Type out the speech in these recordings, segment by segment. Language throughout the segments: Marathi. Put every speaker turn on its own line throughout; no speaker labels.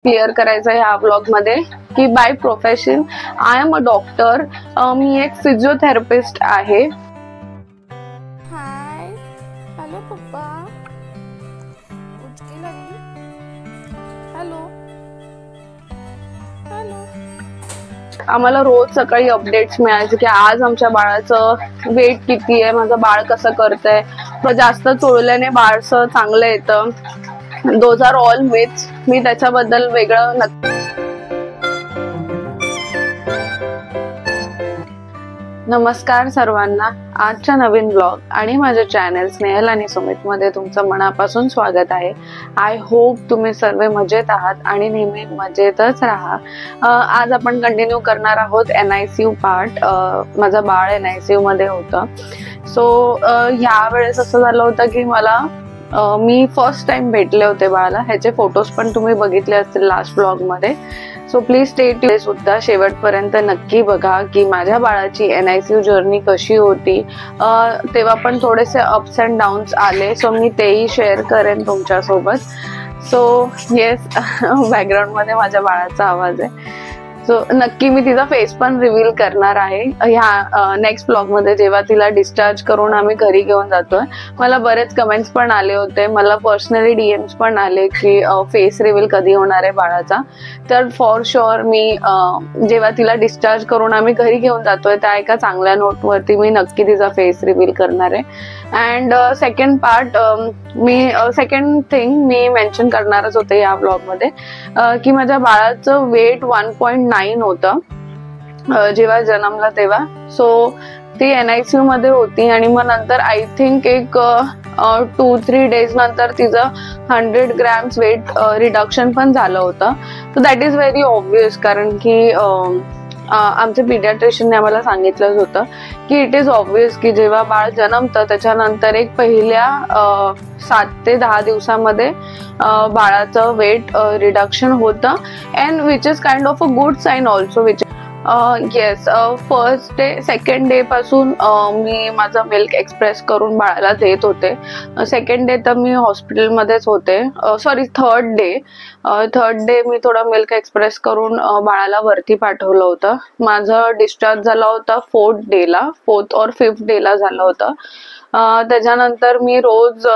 क्लिअर करायचं ह्या ब्लॉग मध्ये की by profession I am a doctor. मी एक फिजिओथेरपिस्ट आहे.
हाय हॅलो पप्पा उचकी लागली. Hello hello.
आम्हाला रोज सकाळी अपडेट्स मिळायचे की आज आमच्या बाळाचं वेट किती आहे, माझं बाळ कसं करतंय, जास्त चोळल्याने बाळसं चांगलं येतं. Those are all myths. मी त्याच्याबद्दल वेगळं नमस्कार सर्वांना. आजच्या नवीन ब्लॉग आणि माझ्या चॅनल स्नेहल आणि सुमित मध्ये तुमचं मनापासून स्वागत आहे. आय होप तुम्ही सर्व मजेत आहात आणि नेहमी मजेतच राहा. आज आपण कंटिन्यू करणार आहोत NICU पार्ट. माझं बाळ NICU मध्ये होतं. सो ह्या वेळेस असं झालं होतं की मी फर्स्ट टाइम भेटले होते बाळाला. ह्याचे फोटोज पण तुम्ही बघितले असतील लास्ट ब्लॉग मध्ये. सो प्लीज स्टे ट्यून सुद्धा शेवटपर्यंत नक्की बघा की माझ्या बाळाची NICU जर्नी कशी होती. तेव्हा पण थोडेसे अप्स अँड डाऊन्स आले. सो मी तेही शेअर करेन तुमच्यासोबत. सो येस, बॅकग्राऊंड मध्ये माझ्या बाळाचा आवाज आहे. सो नक्की मी तिचा फेस पण रिव्हील करणार आहे ह्या नेक्स्ट ब्लॉग मध्ये, जेव्हा तिला डिस्चार्ज करून आम्ही घरी घेऊन जातोय. मला बरेच कमेंट्स पण आले होते, मला पर्सनली DMs पण आले की फेस रिव्हील कधी होणार आहे बाळाचा. तर फॉर शुअर मी जेव्हा तिला डिस्चार्ज करून आम्ही घरी घेऊन जातोय त्या एका चांगल्या नोटवरती मी नक्की तिचा फेस रिव्हील करणार आहे. And second part, second thing me mention करणारच होते या ब्लॉग मध्ये की माझ्या बाळाचं वेट 1.9 होतं जेव्हा जन्मला तेव्हा. सो ती NICU मध्ये होती आणि मग नंतर आय थिंक एक 2-3 डेज नंतर तिचं 100 ग्रॅम्स वेट रिडक्शन पण झालं होतं. So that is very obvious, कारण की आमच्या पिडियाट्रिशियनने आम्हाला सांगितलंच होतं की इट इज ऑब्वियस की जेव्हा बाळ जन्मतं त्याच्यानंतर एक पहिल्या 7 ते 10 दिवसामध्ये बाळाचं वेट रिडक्शन होतं. And which is kind of a good sign also. Which yes, first day second day पासून मी माझा मिल्क एक्सप्रेस करून बाळाला देत होते. सेकंड डे तर मी हॉस्पिटलमध्येच होते. सॉरी, थर्ड डे मी थोडा मिल्क एक्सप्रेस करून बाळाला वरती पाठवलं होतं. माझं डिस्चार्ज झाला होता 4th or 5th डेला झालं होतं. त्याच्यानंतर मी रोज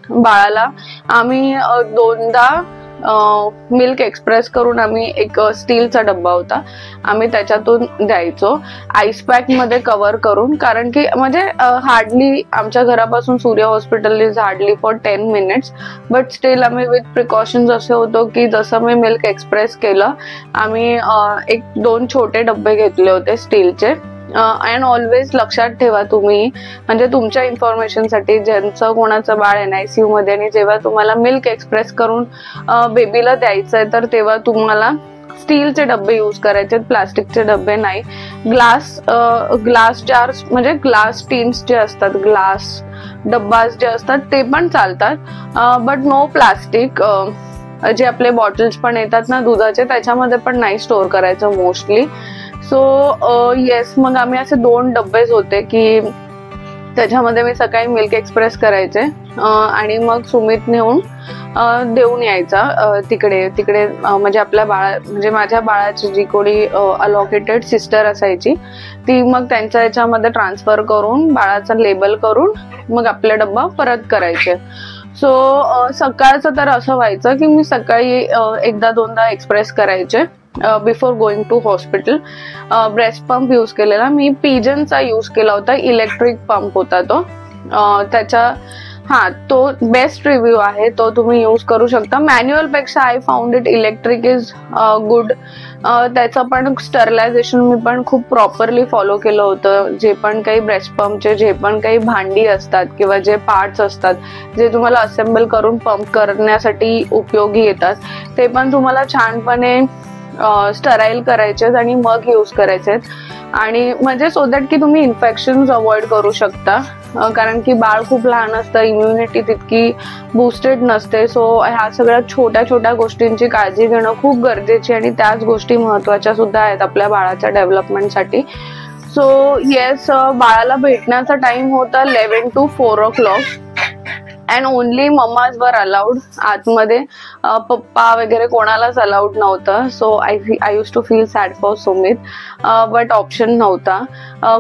बाळाला आम्ही 2दा मिल्क एक्सप्रेस करून आम्ही एक स्टीलचा डब्बा होता, आम्ही त्याच्यातून द्यायचो आईस पॅक मध्ये कव्हर करून. कारण की म्हणजे हार्डली आमच्या घरापासून सूर्य hospital is hardly for 10 minutes, but still आम्ही विथ प्रिकॉशन्स असे होतो की जसं मी मिल्क एक्सप्रेस केलं आम्ही 1-2 छोटे डब्बे घेतले होते स्टीलचे. अँड ऑलवेज लक्षात ठेवा तुम्ही, म्हणजे तुमच्या इन्फॉर्मेशनसाठी, ज्यांचं कोणाचं बाळ NICU मध्ये आणि जेव्हा तुम्हाला मिल्क एक्सप्रेस करून बेबीला द्यायचंय तर तेव्हा तुम्हाला स्टीलचे डब्बे यूज करायचे, प्लास्टिकचे डब्बे नाही. ग्लास जार्स म्हणजे ग्लास टीन्स जे असतात, ग्लास डब्बास जे असतात ते पण चालतात, बट नो प्लास्टिक. जे आपले बॉटल्स पण येतात ना दुधाचे, त्याच्यामध्ये पण नाही स्टोअर करायचं मोस्टली. सो येस, मग आम्ही असे 2 डब्बेच होते की त्याच्यामध्ये मी सकाळी मिल्क एक्सप्रेस करायचे आणि मग सुमित नेऊन देऊन यायचा तिकडे म्हणजे आपल्या म्हणजे माझ्या बाळाची जी कोणी अलोकेटेड सिस्टर असायची ती मग त्यांच्या याच्यामध्ये ट्रान्सफर करून बाळाचं लेबल करून मग आपला डब्बा परत करायचे. सो सकाळचं तर असं व्हायचं की मी सकाळी 1-2दा एक्सप्रेस करायचे before going to hospital. Breast pump use केलेला मी, पिजनचा यूज केला होता, इलेक्ट्रिक पंप होता तो. तो बेस्ट रिव्ह्यू आहे, तो तुम्ही यूज करू शकता. मॅन्युअल पेक्षा I found it electric is good. त्याचं पण स्टरलायझेशन मी पण खूप प्रॉपरली फॉलो केलं होतं. जे पण काही ब्रेस्ट पंपचे जे पण काही भांडी असतात किंवा जे पार्ट्स असतात जे तुम्हाला असेंबल करून पंप करण्यासाठी उपयोगी येतात ते पण तुम्हाला छानपणे स्टराईल करायचे आणि मग यूज करायचे, आणि म्हणजे सो दॅट की तुम्ही इन्फेक्शन्स अवॉइड करू शकता. कारण की बाळ खूप लहान असतं, इम्युनिटी तितकी बूस्टेड नसते. सो ह्या सगळ्या छोट्या छोट्या गोष्टींची काळजी घेणं खूप गरजेची आणि त्याच गोष्टी महत्त्वाच्या सुद्धा आहेत आपल्या बाळाच्या डेव्हलपमेंटसाठी. सो येस, बाळाला भेटण्याचा टाइम होता 11 to 4 o'clock. And only mummas were allowed आतमध्ये. पप्पा वगैरे कोणालाच अलाउड नव्हतं. So I use to feel sad for Sumit, but option नव्हता.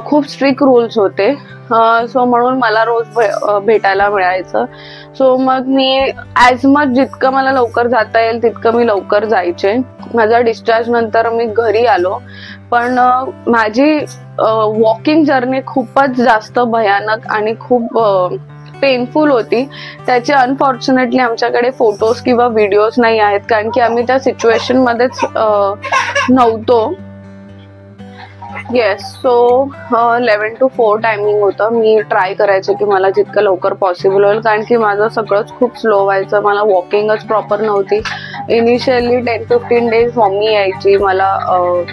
खूप स्ट्रिक्ट रूल्स होते. सो म्हणून मला रोज भेटायला मिळायचं. सो मग मी ॲज मच जितकं मला लवकर जाता येईल तितकं मी लवकर जायचे. माझा डिस्चार्ज नंतर मी घरी आलो, पण माझी वॉकिंग जर्नी खूपच जास्त भयानक आणि खूप पेनफुल होती. त्याचे अनफॉर्च्युनेटली आमच्याकडे फोटोज किंवा व्हिडिओज नाही आहेत, कारण की आम्ही त्या सिच्युएशन मध्येच नव्हतो. येस, सो 11 to 4 टायमिंग होतं. मी ट्राय करायचे की मला जितकं लवकर पॉसिबल होईल, कारण की माझं सगळंच खूप स्लो व्हायचं. मला वॉकिंगच प्रॉपर नव्हती. इनिशियली 10-15 डेज मम्मी यायची मला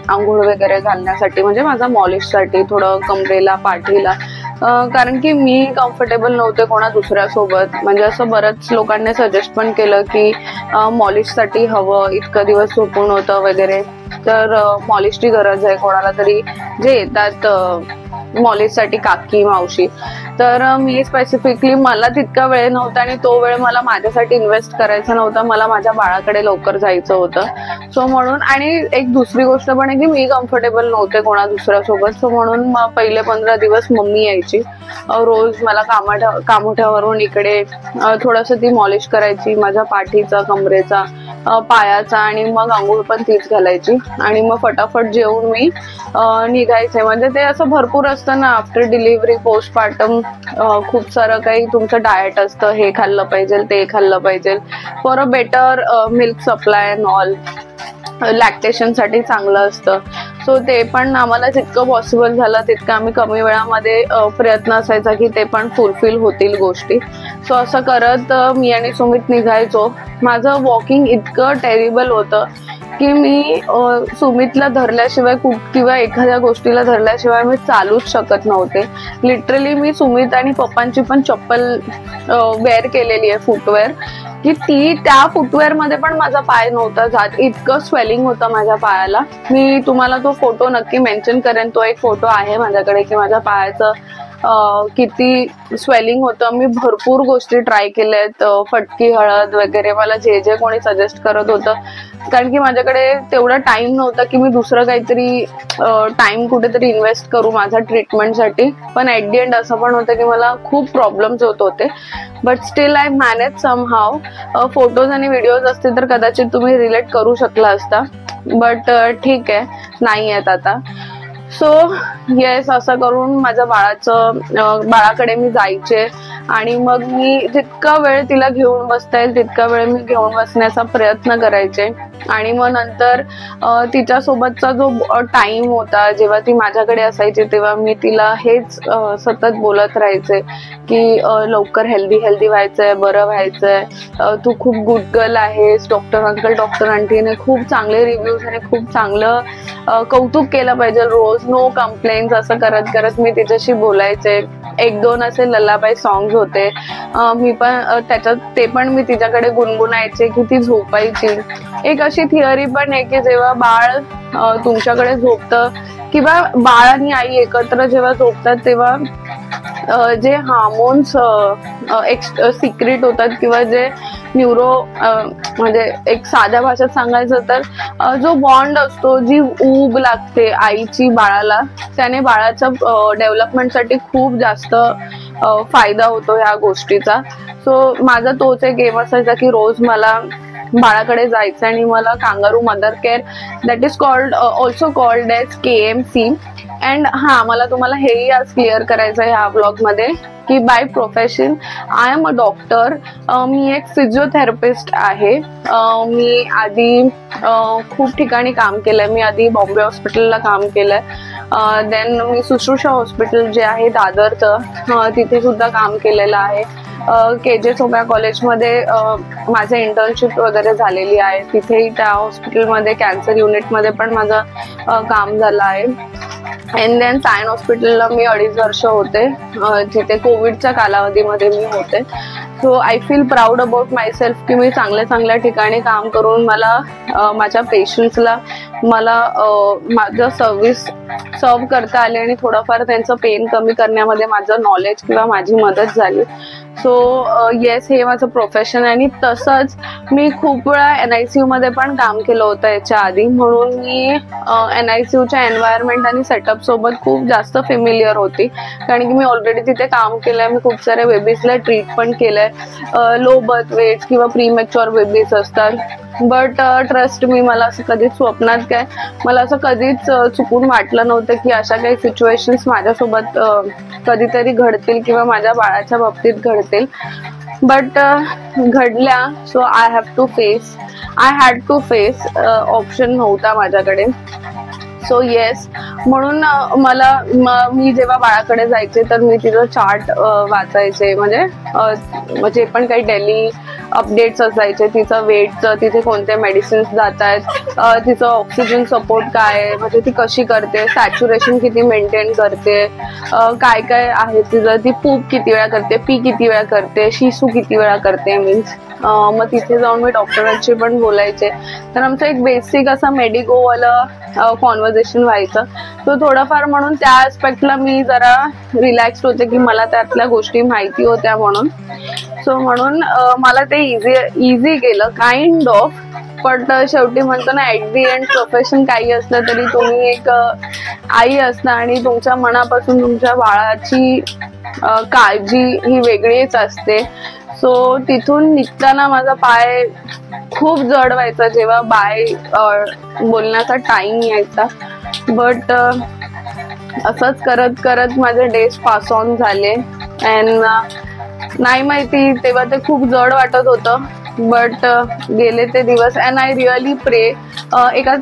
आंघोळ वगैरे घालण्यासाठी, म्हणजे माझा मॉलिशसाठी, थोडं कमरेला पाठीला, कारण की मी कम्फर्टेबल नव्हते कोणा दुसऱ्यासोबत. म्हणजे असं बऱ्याच लोकांनी सजेस्ट पण केलं की मॉलिशसाठी हवं, इतकं दिवस झोपून होतं वगैरे, तर मॉलिशची गरज आहे कोणाला तरी जे येतात मॉलिशसाठी, काकी मावशी. तर मी स्पेसिफिकली, मला तितका वेळ नव्हता आणि तो वेळ मला माझ्यासाठी इन्व्हेस्ट करायचा नव्हता. मला माझ्या बाळाकडे लवकर जायचं होतं. सो म्हणून, आणि एक दुसरी गोष्ट पण आहे की मी कम्फर्टेबल नव्हते कोणा दुसऱ्यासोबत. सो म्हणून पहिले 15 दिवस मम्मी यायची रोज मला कामोठ्यावरून इकडे. थोडंसं ती मॉलिश करायची माझ्या पाठीचा, कमरेचा, पायाचा, आणि मग आंघोळ पण तीच घालायची. आणि मग फटाफट जेवून मी निघायचे. म्हणजे ते असं भरपूर असतं ना आफ्टर डिलिव्हरी, पोस्टपार्टम, खूप सारं काही तुमचं डाएट असतं. हे खाल्लं पाहिजे, ते खाल्लं पाहिजे, for a better milk supply and all. लॅक्टेशनसाठी चांगलं असतं. सो ते पण आम्हाला जितकं पॉसिबल झालं तितकं आम्ही कमी वेळामध्ये प्रयत्न असायचा की ते पण फुलफिल होतील गोष्टी. सो असं करत मी आणि सुमित निघायचो. माझं वॉकिंग इतकं टेरिबल होतं की मी सुमितला धरल्याशिवाय किंवा एखाद्या गोष्टीला धरल्याशिवाय मी चालूच शकत नव्हते. लिटरली मी सुमित आणि पप्पांची पण चप्पल वेअर केलेली आहे, फुटवेअर, की त्या फुटवेअर मध्ये पण माझा पाय नव्हता जात. इतकं स्वेलिंग होतं माझ्या पायाला. मी तुम्हाला तो फोटो नक्की मेन्शन करेन. तो एक फोटो आहे माझ्याकडे की माझ्या पायाचं किती स्वेलिंग होतं. मी भरपूर गोष्टी ट्राय केल्यात, फटकी हळद वगैरे, मला जे कोणी सजेस्ट करत होतं, कारण की माझ्याकडे तेवढा टाइम नव्हता की मी दुसरं काहीतरी टाइम कुठेतरी इन्व्हेस्ट करू माझ्या ट्रीटमेंटसाठी. पण ऍट दी एंड असं पण होतं की मला खूप प्रॉब्लेम्स होत होते, but still I manage somehow. Photos आणि व्हिडिओज असते तर कदाचित तुम्ही रिलेट करू शकला असता, बट ठीक आहे, नाही आहेत आता. सो येस, असं करून माझ्या बाळाकडे मी जायचे. आणि मग मी जितका वेळ तिला घेऊन बसता येईल तितका वेळ मी घेऊन बसण्याचा प्रयत्न करायचे. आणि मग नंतर तिच्यासोबतचा जो टाइम होता, जेव्हा ती माझ्याकडे असायची तेव्हा मी तिला हेच सतत बोलत राहायचे की लवकर हेल्दी व्हायचंय, बरं व्हायचंय, तू खूप गुड गर्ल आहेस. डॉक्टर अंकल, डॉक्टर आंटीने खूप चांगले रिव्ह्यूज आणि खूप चांगलं कौतुक केलं पाहिजे रोज, नो कंप्लेंट्स. असं करत करत मी तिच्याशी बोलायचे. 1-2 असे ललाबाई सॉंग्स होते, मी पण ते पण मी तिच्याकडे गुणगुणायचे की ती झोपायची. एक अशी थिअरी पण आहे की जेव्हा बाळ तुमच्याकडे झोपतं किंवा बाळ आणि आई एकत्र जेव्हा झोपतात तेव्हा जे हार्मोन्स सिक्रेट होतात किंवा जे म्हणजे एक साध्या भाषेत सांगायचं तर जो बॉन्ड असतो, जी ऊब लागते आईची बाळाला, त्याने बाळाच्या डेव्हलपमेंटसाठी खूप जास्त फायदा होतो ह्या गोष्टीचा. सो माझा तोच एक गेम असायचा की रोज मला बाळाकडे जायचं आणि मला kangaroo mother care, that is also called as KMC. And मला तुम्हाला हेही आज क्लिअर करायचं आहे ह्या ब्लॉग मध्ये की by profession I am a doctor. मी एक फिजिओथेरपिस्ट आहे. मी आधी खूप ठिकाणी काम केलंय. मी आधी बॉम्बे हॉस्पिटलला काम केलंय. देन मी सुश्रुषा हॉस्पिटल जे आहे दादरचं, तिथे सुद्धा काम केलेलं आहे. KJ सोम्या कॉलेजमध्ये माझं इंटर्नशिप वगैरे झालेली आहे. तिथेही त्या हॉस्पिटलमध्ये कॅन्सर युनिटमध्ये पण माझं काम झालं आहे. अँड देन सायन हॉस्पिटलला मी 2.5 वर्ष होते, जिथे कोविडच्या कालावधीमध्ये मी होते. So I feel proud about my self की मी चांगल्या ठिकाणी काम करून मला माझ्या पेशंट्सला माझं सर्व्हिस सर्व करता आले आणि थोडंफार त्यांचं पेन कमी करण्यामध्ये माझं नॉलेज किंवा माझी मदत झाली. सो येस, हे माझं प्रोफेशन आहे. आणि तसंच मी खूप वेळा NICU मध्ये पण काम केलं होतं याच्या आधी, म्हणून मी NICUच्या एन्व्हायरमेंट आणि सेटअप सोबत खूप जास्त फेमिलियर होती, कारण की मी ऑलरेडी तिथे काम केलंय. मी खूप साऱ्या बेबीजला ट्रीट पण केलंय. लो बर्थ वेट किंवा प्रीमॅच्युअर बेबीज असतात. बट ट्रस्ट मी, मला असं कधीच स्वप्नात काय, मला असं कधीच चुकून वाटलं नव्हतं की अशा काही सिच्युएशन्स माझ्यासोबत कधीतरी घडतील किंवा माझ्या बाळाच्या बाबतीत घडतील. बट घडल्या. So I had to face. Option नव्हता माझ्याकडे. सो येस, म्हणून मी जेव्हा बाळाकडे जायचे तर मी तिचं चार्ट वाचायचे, म्हणजे जे पण काही डेली अपडेट्स असायचे, तिचं वेटचं, तिथे कोणते मेडिसिन्स जात आहेत, तिचं ऑक्सिजन सपोर्ट काय आहे, म्हणजे ती कशी करते, सॅच्युरेशन किती मेंटेन करते, काय काय आहे तिचं, ती पूप किती वेळा करते, पी किती वेळा करते, शिसू किती वेळा करते, मीन्स मग तिथे जाऊन मी डॉक्टरांशी पण बोलायचे. तर आमचं एक बेसिक असं मेडिकोवाला कॉन्व्हर्सेशन व्हायचं. तो थोडंफार, म्हणून त्या ऍस्पेक्टला मी जरा रिलॅक्स्ड होते की मला त्यातल्या गोष्टी माहिती होत्या म्हणून. सो म्हणून मला ते इझी गेलं काइंड ऑफ. बट शेवटी म्हणतो ना, ऍट दी एंड प्रोफेशन काही असलं तरी तुम्ही एक आई असता आणि तुमच्या मनापासून तुमच्या बाळाची काळजी ही वेगळीच असते. सो तिथून निघताना माझा पाय खूप जड व्हायचा जेव्हा बाय बोलण्याचा टाइम यायचा. बट असंच करत करत माझे डेज पास ऑन झाले. अँड नाही माहिती, तेव्हा ते खूप जड वाटत होतं. बट गेले ते दिवस. अँड आय रिअली प्रे. एका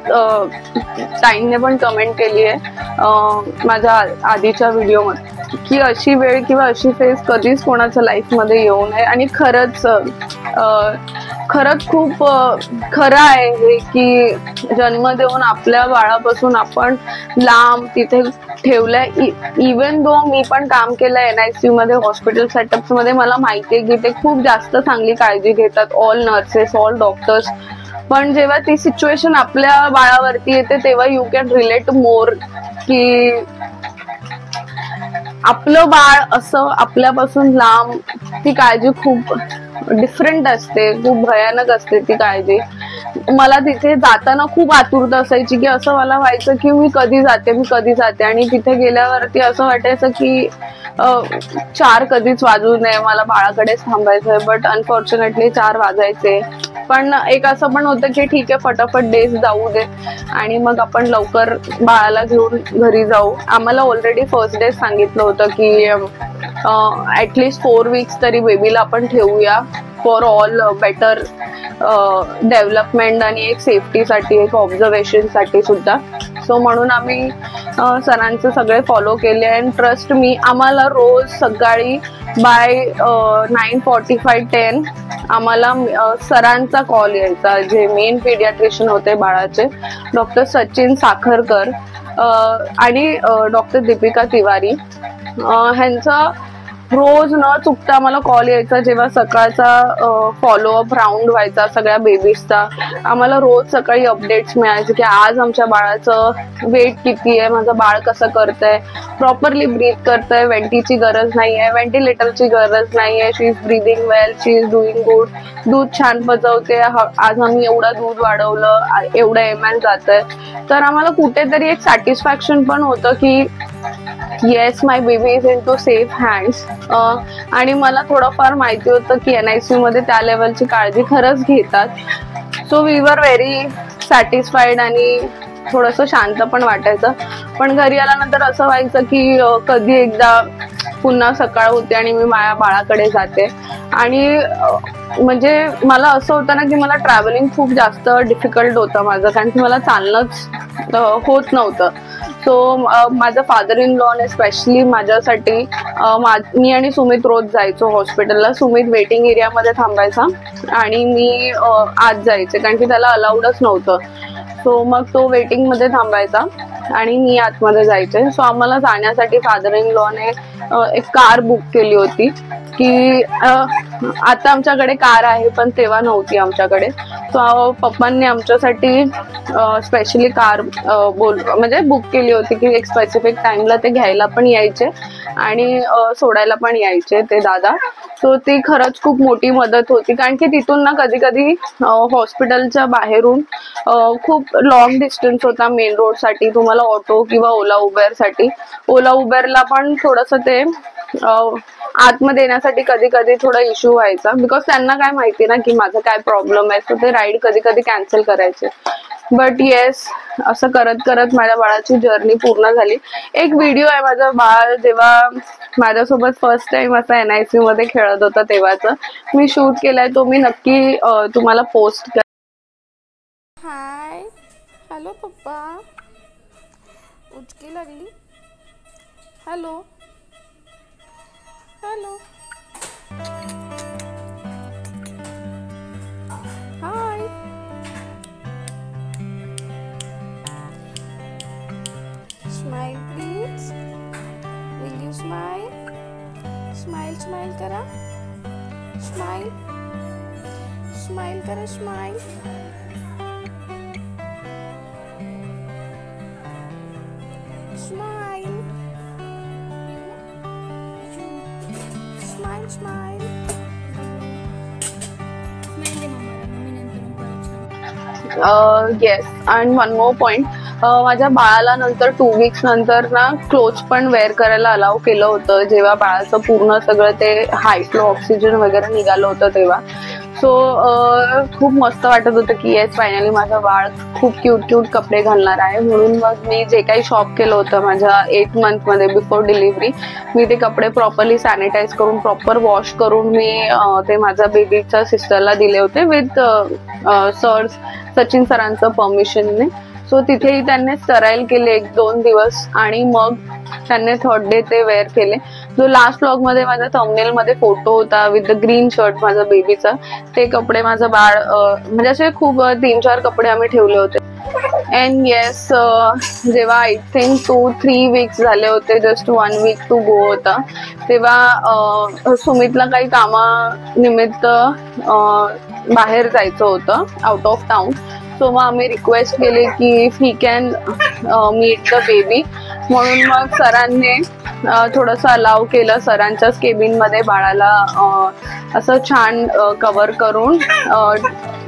ताईंने पण कमेंट केली आहे माझ्या आधीच्या व्हिडिओमध्ये की अशी वेळ किंवा अशी फेज कधीच कोणाच्या लाईफमध्ये येऊ नये. आणि खरंच खूप खरं आहे हे की जन्म देऊन आपल्या बाळापासून आपण लांब तिथे ठेवलंय. इवन दो मी पण काम केलंय NICU मध्ये, हॉस्पिटल सेटअप्स मध्ये, मला माहितीये की ते खूप जास्त चांगली काळजी घेतात, ऑल नर्सेस, ऑल डॉक्टर्स. पण जेव्हा ती सिच्युएशन आपल्या बाळावरती येते तेव्हा यू कॅन रिलेट मोर की आपलं बाळ असं आपल्यापासून लांब, ती काळजी खूप डिफरंट असते, खूप भयानक असते ती काळजी. मला तिथे जाताना खूप आतुरता असायची की असं मला व्हायचं की मी कधी जाते. आणि तिथे गेल्यावरती असं वाटायचं की 4 कधीच वाजू नये, मला बाळाकडेच थांबायचंय. But unfortunately 4 वाजायचे. पण एक असं पण होतं की ठीक आहे, फटाफट डेज जाऊ दे आणि मग आपण लवकर बाळाला घेऊन घरी जाऊ. आम्हाला ऑलरेडी फर्स्ट डे सांगितलं होतं की ऍटलीस्ट 4 weeks तरी बेबीला आपण ठेवूया फॉर ऑल बेटर डेव्हलपमेंट आणि एक सेफ्टीसाठी, एक ऑब्झर्वेशनसाठी सुद्धा. सो म्हणून आम्ही सरांचे सगळे फॉलो केले. अँड ट्रस्ट मी, आम्हाला रोज सकाळी बाय 9:45-10 आम्हाला सरांचा कॉल यायचा, जे मेन पीडियाट्रिशियन होते बाळाचे, डॉक्टर सचिन साखरकर आणि डॉक्टर दीपिका तिवारी. ह्यांचा रोज न चुकता मला कॉल यायचा जेव्हा सकाळचा फॉलोअप राऊंड व्हायचा सगळ्या बेबीजचा. आम्हाला रोज सकाळी अपडेट्स मिळायचे की आज आमच्या बाळाचं वेट किती आहे, माझं बाळ कसं करतंय, प्रॉपरली ब्रीथ करतंय, वेंटीची गरज नाहीये, व्हेंटिलेटरची गरज नाहीये, she is breathing well, she is doing good, दूध छान पचवते, आज आम्ही एवढं दूध वाढवलं, एवढं ml जातंय. तर आम्हाला कुठेतरी एक सॅटिस्फॅक्शन पण होतं की yes, my baby is in to safe hands. आणि मला थोडंफार माहिती होतं की NICU मध्ये त्या लेवलची काळजी खरंच घेतात. So we were very satisfied आणि थोडंसं शांत पण वाटायचं. पण घरी आल्यानंतर असं व्हायचं की कधी एकदा पुन्हा सकाळ होते आणि मी माझ्या बाळाकडे जाते. आणि म्हणजे मला असं होतं ना की मला ट्रॅव्हलिंग खूप जास्त डिफिकल्ट होतं माझं, कारण की मला चालणंच होत नव्हतं. सो माझं फादर इन लॉने स्पेशली माझ्यासाठी, मी आणि सुमित रोज जायचो हॉस्पिटलला. सुमित वेटिंग एरियामध्ये थांबायचा आणि मी आत जायचे, कारण की त्याला अलाउडच नव्हतं. सो मग तो वेटिंग मध्ये थांबायचा आणि मी आतमध्ये जायचे. सो आम्हाला जाण्यासाठी फादर इन लॉने एक कार बुक केली होती की आता आमच्याकडे कार आहे पण तेव्हा नव्हती आमच्याकडे. सो पप्पांनी आमच्यासाठी स्पेशली कार म्हणजे बुक केली होती की एक स्पेसिफिक टाइमला ते घ्यायला पण यायचे आणि सोडायला पण यायचे ते दादा. सो ती खरंच खूप मोठी मदत होती, कारण की तिथून ना कधी कधी हॉस्पिटलच्या बाहेरून खूप लॉंग डिस्टन्स होता मेन रोड साठी. तुम्हाला ऑटो किंवा ओला उबेरसाठी, ओला उबेरला पण थोडंसं ते आतमध्ये येण्यासाठी कधी कधी थोडा इश्यू व्हायचा, बिकॉज त्यांना काय माहिती ना की माझा काय प्रॉब्लेम आहे. सो ते राईड कधी कधी कॅन्सल करायचे. बट येस, असं करत करत माझ्या बाळाची जर्नी पूर्ण झाली. एक व्हिडिओ आहे माझं बाळ जेव्हा माझ्यासोबत फर्स्ट टाइम असं NICU मध्ये खेळत होता तेव्हाच मी शूट केलाय, तो मी नक्की तुम्हाला पोस्ट कर.
हाय, हॅलो पप्पा. उचकी लागली. Hello hello. High. Smile please. Will you smile? Smile smile करा. स्माइल स्माइल करा. Smile. Smile smile smile.
Yes, and one more point, माझ्या बाळाला नंतर 2 वीक्स नंतर ना क्लोथ्स पण वेअर करायला अलाव केलं होतं जेव्हा बाळाचं पूर्ण सगळं ते हाय फ्लो ऑक्सिजन वगैरे निघालं होतं तेव्हा. सो खूप मस्त वाटत होतं की येस फायनली माझं बाळ खूप क्यूट कपडे घालणार आहे. म्हणून मग मी जे काही शॉप केलं होतं माझ्या 8 मंथमध्ये बिफोर डिलिव्हरी, मी ते कपडे प्रॉपरली सॅनिटाईज करून प्रॉपर वॉश करून मी ते माझ्या बेबीच्या सिस्टरला दिले होते विथ सचिन सरांचं परमिशनने. सो तिथेही त्यांनी स्टराईल केले 1-2 दिवस आणि मग त्यांनी 3rd डे ते वेअर केले. जो लास्ट व्लॉग मध्ये माझ्या थंबनेल मध्ये फोटो होता विथ द ग्रीन शर्ट माझा बेबीचा, ते कपडे माझं बाळ म्हणजे असे खूप 3-4 कपडे आम्ही ठेवले होते. अँड येस, जेव्हा आय थिंक 2-3 वीक्स झाले होते, जस्ट 1 वीक टू गो होता, तेव्हा सुमितला काही कामानिमित्त बाहेर जायचं होतं आउट ऑफ टाउन. सो मग आम्ही रिक्वेस्ट केली की if he can meet the baby, म्हणून मग सरांनी थोडंसं अलाव केलं. सरांच्याच केबिन मध्ये बाळाला असं छान कव्हर करून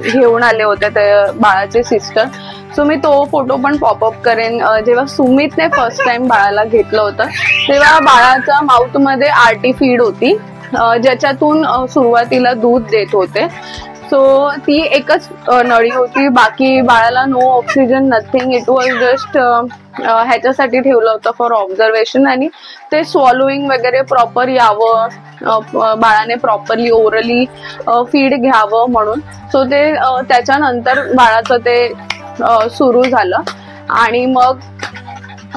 घेऊन आले होते ते बाळाचे सिस्टर. सो मी तो फोटो पण पॉपअप करेन. जेव्हा सुमितने फर्स्ट टाइम बाळाला घेतलं होतं तेव्हा बाळाच्या माउथ मध्ये RT फीड होती, ज्याच्यातून सुरुवातीला दूध देत होते. सो ती एकच नळी होती, बाकी बाळाला no oxygen nothing. It was just ह्याच्यासाठी ठेवलं होतं फॉर ऑब्झर्वेशन, आणि ते स्वॉलोईंग वगैरे प्रॉपर यावं, बाळाने प्रॉपरली ओरली फीड घ्यावं म्हणून. सो ते त्याच्यानंतर बाळाचं ते सुरू झालं. आणि मग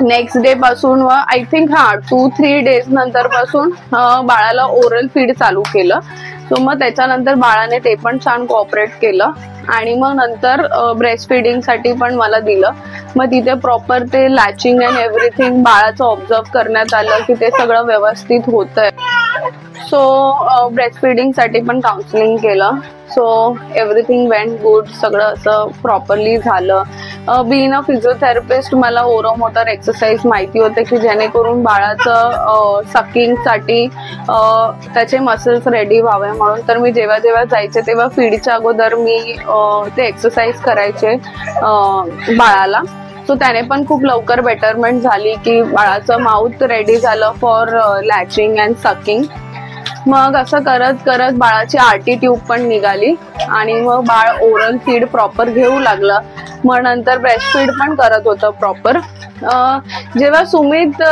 नेक्स्ट डे पासून आय थिंक 2-3 डेज नंतर पासून बाळाला ओरल फीड चालू केलं. सो मग त्याच्यानंतर बाळाने ते पण छान कोऑपरेट केलं आणि मग नंतर ब्रेस्ट फिडिंग साठी पण मला दिलं. मग तिथे प्रॉपर ते लॅचिंग अँड एव्हरीथिंग बाळाचं ऑब्झर्व करण्यात आलं की ते सगळं व्यवस्थित होतंय. सो ब्रेस्ट फिडिंग साठी पण काउन्सिलिंग केलं. सो एव्हरीथिंग वेंट गुड, सगळं असं प्रॉपरली झालं. बीइंग अ फिजिओथेरपिस्ट मला ओरोमोटर एक्सरसाइज माहिती होते की जेणेकरून बाळाचं सकिंगसाठी त्याचे मसल्स रेडी व्हावे म्हणून. तर मी जेव्हा जेव्हा जायचे तेव्हा फीडच्या अगोदर मी ते एक्सरसाइज करायचे बाळाला. सो त्याने पण खूप लवकर बेटरमेंट झाली की बाळाचं माउथ रेडी झालं फॉर लॅचिंग अँड सकिंग. मग असं करत करत बाळाची RT ट्यूब पण निघाली आणि मग बाळ ओरल फीड प्रॉपर घेऊ लागलं. मग नंतर ब्रेस्ट फीड पण करत होतं प्रॉपर. जेव्हा सुमित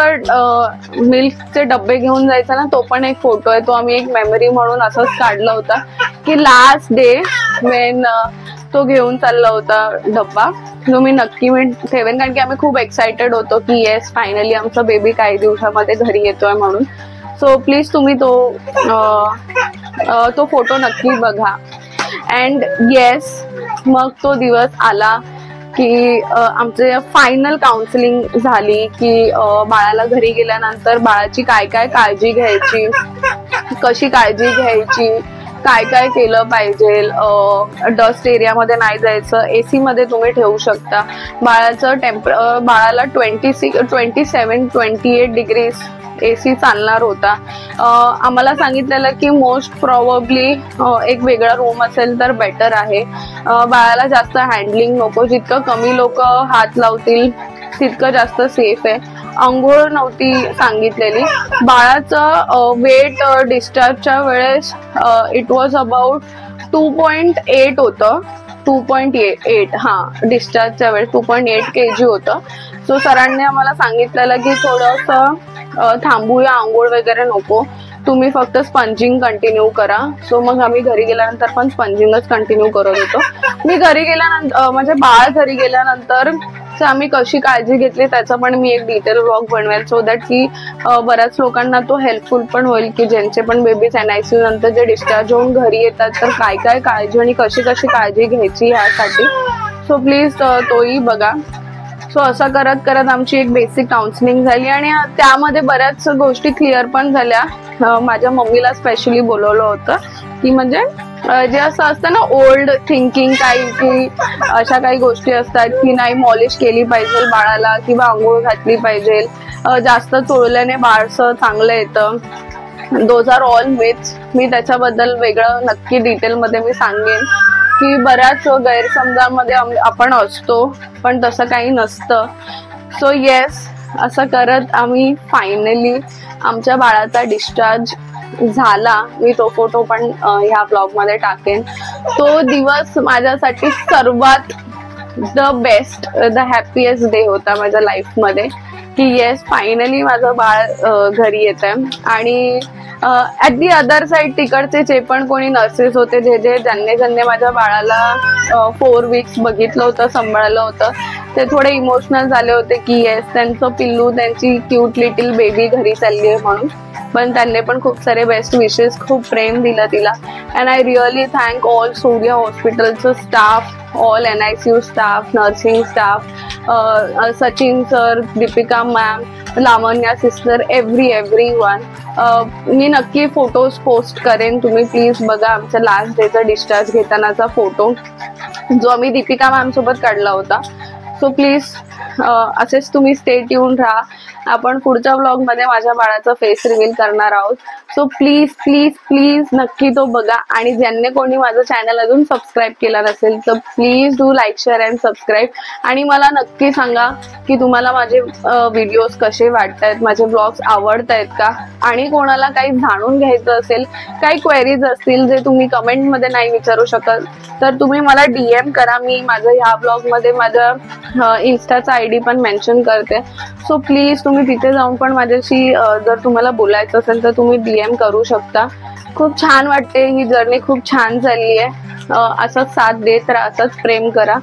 मिल्कचे डब्बे घेऊन जायचा ना, तो पण एक फोटो आहे, तो आम्ही एक मेमरी म्हणून असंच काढला होता की लास्ट डे वेन तो घेऊन चालला होता डब्बा, जो मी नक्की ठेवेन कारण की आम्ही खूप एक्साइटेड होतो की येस फायनली आमचा बेबी काही दिवसामध्ये घरी येतोय म्हणून. सो प्लीज तुम्ही तो फोटो नक्की बघा. अँड येस, मग तो दिवस आला की आमचे फायनल काउन्सिलिंग झाली की बाळाला घरी गेल्यानंतर बाळाची काय काय काळजी घ्यायची, कशी काळजी घ्यायची, काय काय केलं पाहिजे, डस्ट एरियामध्ये नाही जायचं, एसी मध्ये तुम्ही ठेवू शकता. बाळाचं बाळाला 27-28 डिग्रीज एसी चालणार होता. आम्हाला सांगितलेलं की मोस्ट प्रॉबब्ली एक वेगळा रूम असेल तर बेटर आहे. बाळाला जास्त हँडलिंग नको, जितकं कमी लोक हात लावतील तितकं जास्त सेफ आहे. अंघोळ नव्हती सांगितलेली. बाळाचं वेट डिस्चार्जच्या वेळेस इट वॉज अबाउट 2.8 होतं. 2.8 डिस्चार्जच्या वेळेस 2.8 kg होतं. सो सरांनी आम्हाला सांगितलेलं की थोडंसं थांबूया, आंघोळ वगैरे नको, तुम्ही फक्त स्पंजिंग कंटिन्यू करा. सो मग आम्ही घरी गेल्यानंतर पण स्पंजिंगच कंटिन्यू करत होतो. मी घरी गेल्यानंतर म्हणजे बाळ घरी गेल्यानंतर आम्ही कशी काळजी घेतली त्याचा पण मी एक डिटेल व्लॉग बनवेल, सो दॅट की बऱ्याच लोकांना तो हेल्पफुल पण होईल की ज्यांचे पण बेबीज NICU नंतर जे डिस्चार्ज होऊन घरी येतात तर काय काय काळजी आणि कशी कशी काळजी घ्यायची ह्यासाठी. सो प्लीज तोही बघा. सो असं करत करत आमची एक बेसिक काउन्सिलिंग झाली आणि त्यामध्ये बऱ्याच गोष्टी क्लिअर पण झाल्या. माझ्या मम्मीला स्पेशली बोलवलं होतं की म्हणजे जे असं असतं ना ओल्ड थिंकिंग काही की अशा काही गोष्टी असतात की नाही मॉलिश केली पाहिजे बाळाला किंवा आंघोळ घातली पाहिजे, जास्त चोळल्याने बाळसं चांगलं येतं. Those are all myths. मी त्याच्याबद्दल वेगळं नक्की डिटेलमध्ये मी सांगेन की बऱ्याच गैरसमजामध्ये आपण असतो पण तसं काही नसतं. सो येस, असं करत आम्ही फायनली आमच्या बाळाचा डिस्चार्ज झाला. मी तो फोटो पण ह्या ब्लॉग मध्ये टाकेन. तो दिवस माझ्यासाठी सर्वात the best, the happiest day होता माझ्या लाईफ मध्ये की येस फायनली माझं बाळ घरी येत आहे. आणि ऍट दी अदर साइड तिकडचे जे पण कोणी नर्सेस होते ज्यांनी माझ्या बाळाला 4 weeks बघितलं होतं, सांभाळलं होतं, ते थोडे इमोशनल झाले होते की येस त्यांचं पिल्लू, त्यांची क्यूट लिटिल बेबी घरी चालली आहे म्हणून. पण त्यांनी पण खूप सारे बेस्ट विशेस, खूप प्रेम दिलं तिला. And I really thank all Surya हॉस्पिटलचं staff, all NICU staff, nursing staff, Sachin sir, Deepika ma'am, Lavanya sister, everyone. मी नक्की फोटोज पोस्ट करेन, तुम्ही प्लीज बघा आमच्या लास्ट डेचा डिस्चार्ज घेतानाचा फोटो जो आम्ही दीपिका मॅम सोबत काढला होता. सो प्लीज असेच तुम्ही स्टे ट्यून राहा. आपण पुढच्या ब्लॉग मध्ये माझ्या बाळाचा फेस रिव्हील करणार आहोत. सो प्लीज प्लीज प्लीज नक्की तो बघा. आणि ज्यांनी कोणी माझं चॅनल अजून सबस्क्राईब केला नसेल तर please do like, share and subscribe. आणि मला नक्की सांगा की तुम्हाला माझे व्हिडिओज कसे वाटतायत, माझे ब्लॉग्स आवडतायत का. आणि कोणाला काही जाणून घ्यायचं असेल, काही क्वेरीज असतील जे तुम्ही कमेंट मध्ये नाही विचारू शकत तर तुम्ही मला DM करा. मी माझं ह्या ब्लॉग मध्ये माझ्या इन्स्टाचा ID पण मेन्शन करते. सो प्लीज तुम्ही तिथे जाऊन पण माझ्याशी जर तुम्हाला बोलायचं असेल तर तुम्ही DM करू शकता. खूप छान वाटते, ही जर्नी खूप छान झाली आहे. असंच साथ देत राहा, असंच प्रेम करा.